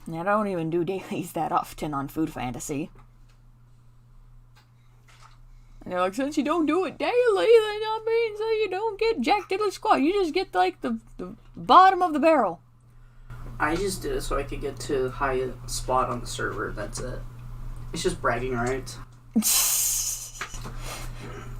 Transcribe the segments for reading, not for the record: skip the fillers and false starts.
I don't even do dailies that often on Food Fantasy. And they're like, since you don't do it daily, then that means that you don't get jack diddly squat. You just get, like, the bottom of the barrel. I just did it so I could get to high spot on the server. That's it. It's just bragging rights.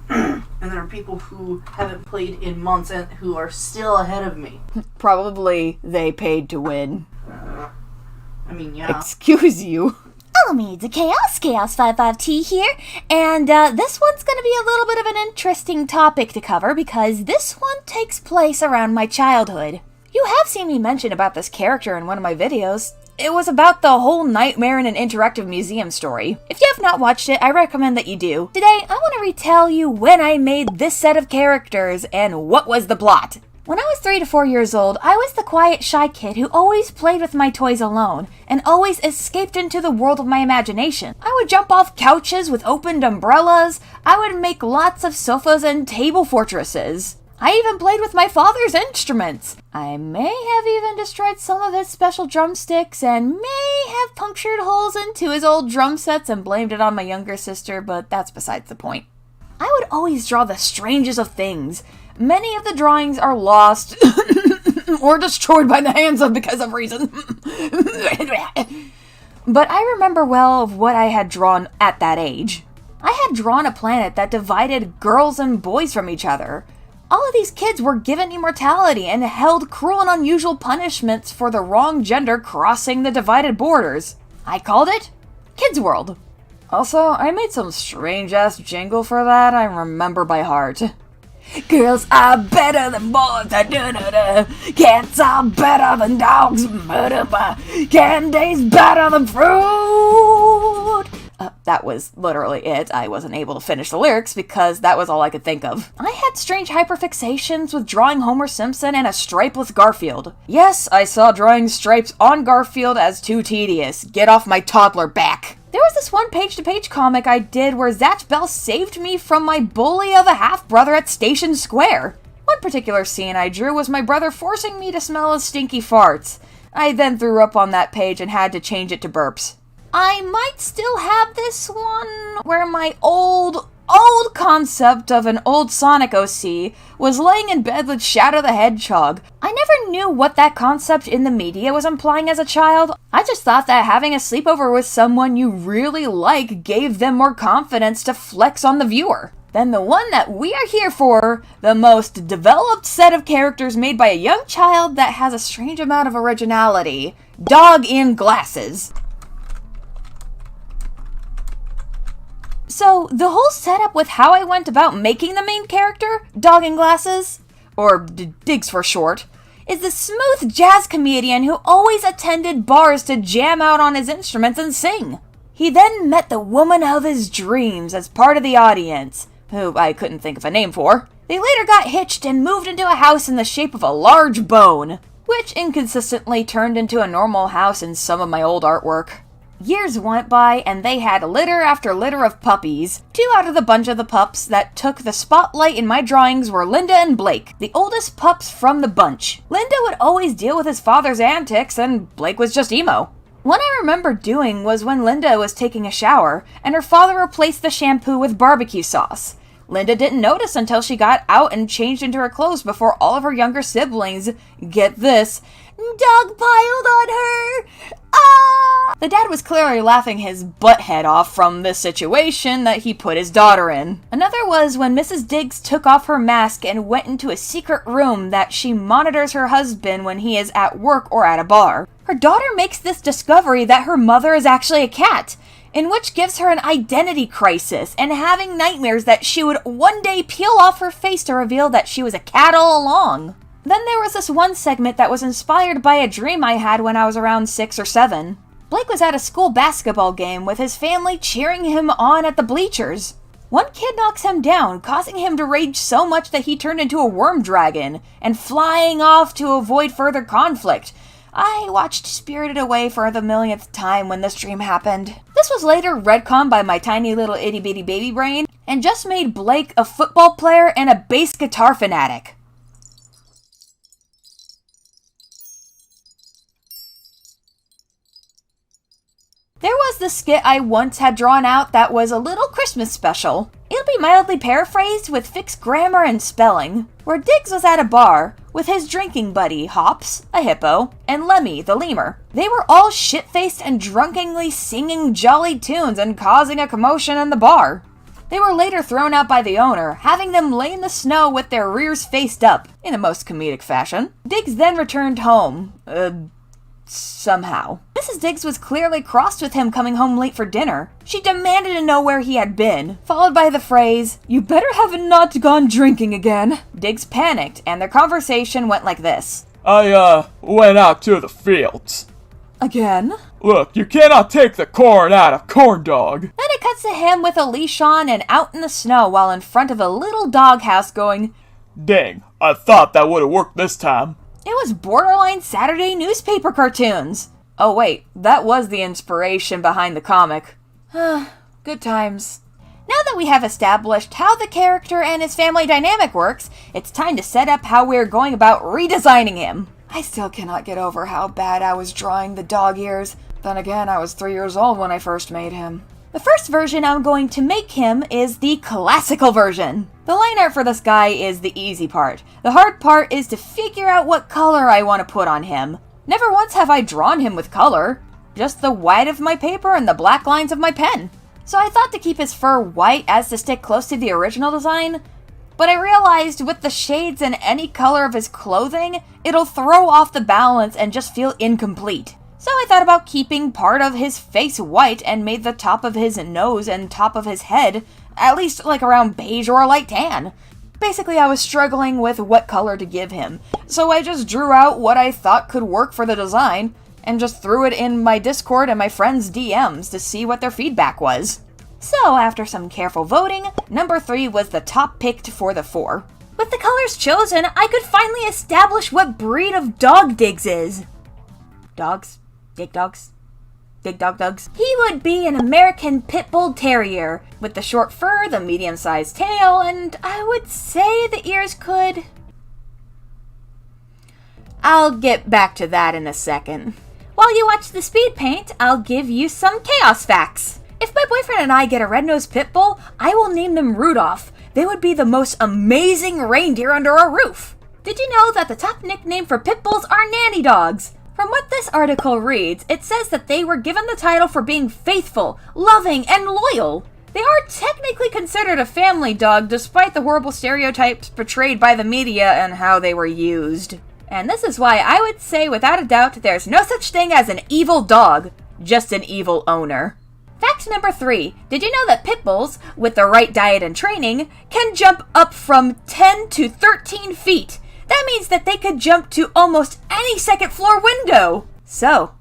And there are people who haven't played in months and who are still ahead of me. Probably they paid to win. I mean, yeah. Excuse you. Hello, me, the Chaos55t here, and this one's going to be a little bit of an interesting topic to cover because this one takes place around my childhood. You have seen me mention about this character in one of my videos. It was about the whole Nightmare in an Interactive Museum story. If you have not watched it, I recommend that you do. Today, I want to retell you when I made this set of characters and what was the plot. When I was 3 to 4 years old, I was the quiet, shy kid who always played with my toys alone, and always escaped into the world of my imagination. I would jump off couches with opened umbrellas, I would make lots of sofas and table fortresses. I even played with my father's instruments. I may have even destroyed some of his special drumsticks, and may have punctured holes into his old drum sets and blamed it on my younger sister, but that's besides the point. I would always draw the strangest of things. Many of the drawings are lost or destroyed by the hands of because of reason. But I remember well of what I had drawn at that age. I had drawn a planet that divided girls and boys from each other. All of these kids were given immortality and held cruel and unusual punishments for the wrong gender crossing the divided borders. I called it Kids World. Also, I made some strange-ass jingle for that I remember by heart. Girls are better than boys, da-da-da-da. Cats are better than dogs, candy's better than fruit. That was literally it. I wasn't able to finish the lyrics because that was all I could think of. I had strange hyperfixations with drawing Homer Simpson and a stripeless Garfield. Yes, I saw drawing stripes on Garfield as too tedious. Get off my toddler back. There was this one page-to-page comic I did where Zatch Bell saved me from my bully of a half-brother at Station Square. One particular scene I drew was my brother forcing me to smell his stinky farts. I then threw up on that page and had to change it to burps. I might still have this one where my old concept of an old Sonic OC was laying in bed with Shadow the Hedgehog. I never knew what that concept in the media was implying as a child. I just thought that having a sleepover with someone you really like gave them more confidence to flex on the viewer. Then the one that we are here for, the most developed set of characters made by a young child that has a strange amount of originality. Dog in Glasses. So, the whole setup with how I went about making the main character, Dog in Glasses, or Diggs for short, is the smooth jazz comedian who always attended bars to jam out on his instruments and sing. He then met the woman of his dreams as part of the audience, who I couldn't think of a name for. They later got hitched and moved into a house in the shape of a large bone, which inconsistently turned into a normal house in some of my old artwork. Years went by, and they had litter after litter of puppies. 2 out of the bunch of the pups that took the spotlight in my drawings were Linda and Blake, the oldest pups from the bunch. Linda would always deal with his father's antics, and Blake was just emo. One I remember doing was when Linda was taking a shower, and her father replaced the shampoo with barbecue sauce. Linda didn't notice until she got out and changed into her clothes before all of her younger siblings, get this, dog piled on her! Ah! The dad was clearly laughing his butt head off from this situation that he put his daughter in. Another was when Mrs. Diggs took off her mask and went into a secret room that she monitors her husband when he is at work or at a bar. Her daughter makes this discovery that her mother is actually a cat, in which gives her an identity crisis and having nightmares that she would one day peel off her face to reveal that she was a cat all along. Then there was this one segment that was inspired by a dream I had when I was around 6 or 7. Blake was at a school basketball game with his family cheering him on at the bleachers. One kid knocks him down, causing him to rage so much that he turned into a worm dragon and flying off to avoid further conflict. I watched Spirited Away for the millionth time when this dream happened. This was later retconned by my tiny little itty bitty baby brain and just made Blake a football player and a bass guitar fanatic. There was the skit I once had drawn out that was a little Christmas special. It'll be mildly paraphrased with fixed grammar and spelling, where Diggs was at a bar with his drinking buddy, Hops, a hippo, and Lemmy, the lemur. They were all shit-faced and drunkenly singing jolly tunes and causing a commotion in the bar. They were later thrown out by the owner, having them lay in the snow with their rears faced up, in a most comedic fashion. Diggs then returned home. Somehow. Mrs. Diggs was clearly crossed with him coming home late for dinner. She demanded to know where he had been, followed by the phrase, "You better have not gone drinking again." Diggs panicked, and their conversation went like this. I went out to the fields. Again? Look, you cannot take the corn out of corn dog. Then it cuts to him with a leash on and out in the snow while in front of a little doghouse going, Dang, I thought that would have worked this time. It was borderline Saturday newspaper cartoons. Oh wait, that was the inspiration behind the comic. Good times. Now that we have established how the character and his family dynamic works, it's time to set up how we're going about redesigning him. I still cannot get over how bad I was drawing the dog ears. Then again, I was 3 years old when I first made him. The first version I'm going to make him is the classical version. The line art for this guy is the easy part. The hard part is to figure out what color I want to put on him. Never once have I drawn him with color, just the white of my paper and the black lines of my pen. So I thought to keep his fur white as to stick close to the original design, but I realized with the shades and any color of his clothing, it'll throw off the balance and just feel incomplete. So I thought about keeping part of his face white and made the top of his nose and top of his head at least like around beige or a light tan. Basically, I was struggling with what color to give him, so I just drew out what I thought could work for the design and just threw it in my Discord and my friends' DMs to see what their feedback was. So, after some careful voting, number 3 was the top picked for the 4. With the colors chosen, I could finally establish what breed of dog Diggs is. Dogs? Dig dogs? Big dog dogs? He would be an American Pit Bull Terrier, with the short fur, the medium-sized tail, and I would say the ears could... I'll get back to that in a second. While you watch the speed paint, I'll give you some chaos facts. If my boyfriend and I get a red-nosed pit bull, I will name them Rudolph. They would be the most amazing reindeer under our roof. Did you know that the top nickname for pit bulls are nanny dogs? From what this article reads, it says that they were given the title for being faithful, loving, and loyal. They are technically considered a family dog despite the horrible stereotypes portrayed by the media and how they were used. And this is why I would say without a doubt there's no such thing as an evil dog, just an evil owner. Fact number 3. Did you know that pit bulls, with the right diet and training, can jump up from 10 to 13 feet? That means that they could jump to almost any second floor window. So,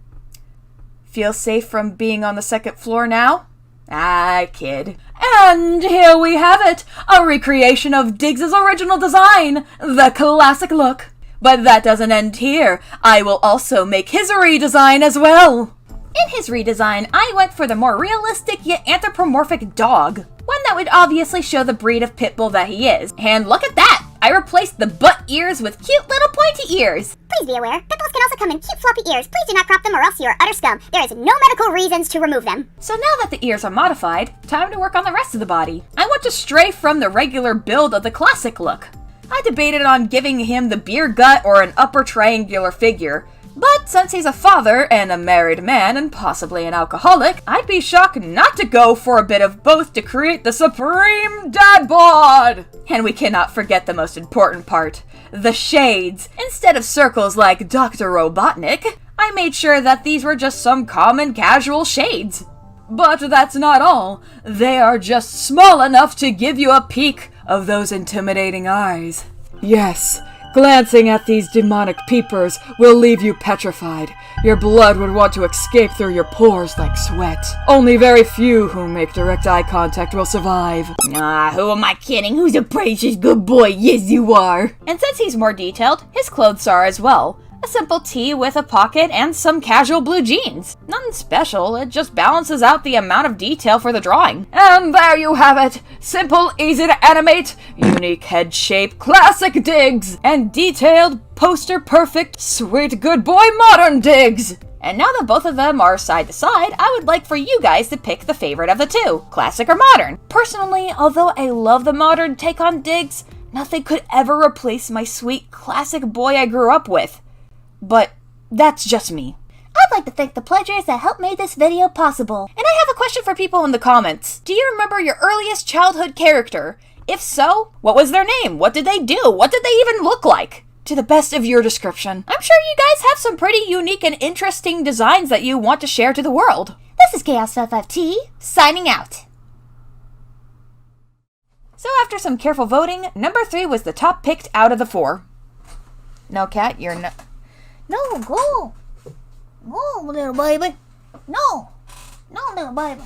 feel safe from being on the second floor now? I kid. And here we have it, a recreation of Diggs' original design, the classic look. But that doesn't end here. I will also make his redesign as well. In his redesign, I went for the more realistic yet anthropomorphic dog. One that would obviously show the breed of pit bull that he is. And look at that! I replaced the butt ears with cute little pointy ears. Please be aware, pit bulls can also come in cute floppy ears. Please do not crop them or else you are utter scum. There is no medical reasons to remove them. So now that the ears are modified, time to work on the rest of the body. I want to stray from the regular build of the classic look. I debated on giving him the beer gut or an upper triangular figure. But since he's a father and a married man and possibly an alcoholic, I'd be shocked not to go for a bit of both to create the supreme dad bod! And we cannot forget the most important part, the shades. Instead of circles like Dr. Robotnik, I made sure that these were just some common casual shades. But that's not all. They are just small enough to give you a peek of those intimidating eyes. Yes. Glancing at these demonic peepers will leave you petrified. Your blood would want to escape through your pores like sweat. Only very few who make direct eye contact will survive. Ah, who am I kidding? Who's a precious good boy? Yes, you are. And since he's more detailed, his clothes are as well. A simple tee with a pocket and some casual blue jeans. Nothing special, it just balances out the amount of detail for the drawing. And there you have it! Simple, easy to animate, unique head shape, classic Diggs, and detailed, poster perfect, sweet good boy modern Diggs! And now that both of them are side to side, I would like for you guys to pick the favorite of the two, classic or modern. Personally, although I love the modern take on Diggs, nothing could ever replace my sweet classic boy I grew up with. But that's just me. I'd like to thank the pledgers that helped make this video possible. And I have a question for people in the comments. Do you remember your earliest childhood character? If so, what was their name? What did they do? What did they even look like? To the best of your description. I'm sure you guys have some pretty unique and interesting designs that you want to share to the world. This is Chaos55t, signing out. So after some careful voting, number 3 was the top picked out of the 4. No, Cat, you're no... No, go. Go, little baby. No. No, little baby.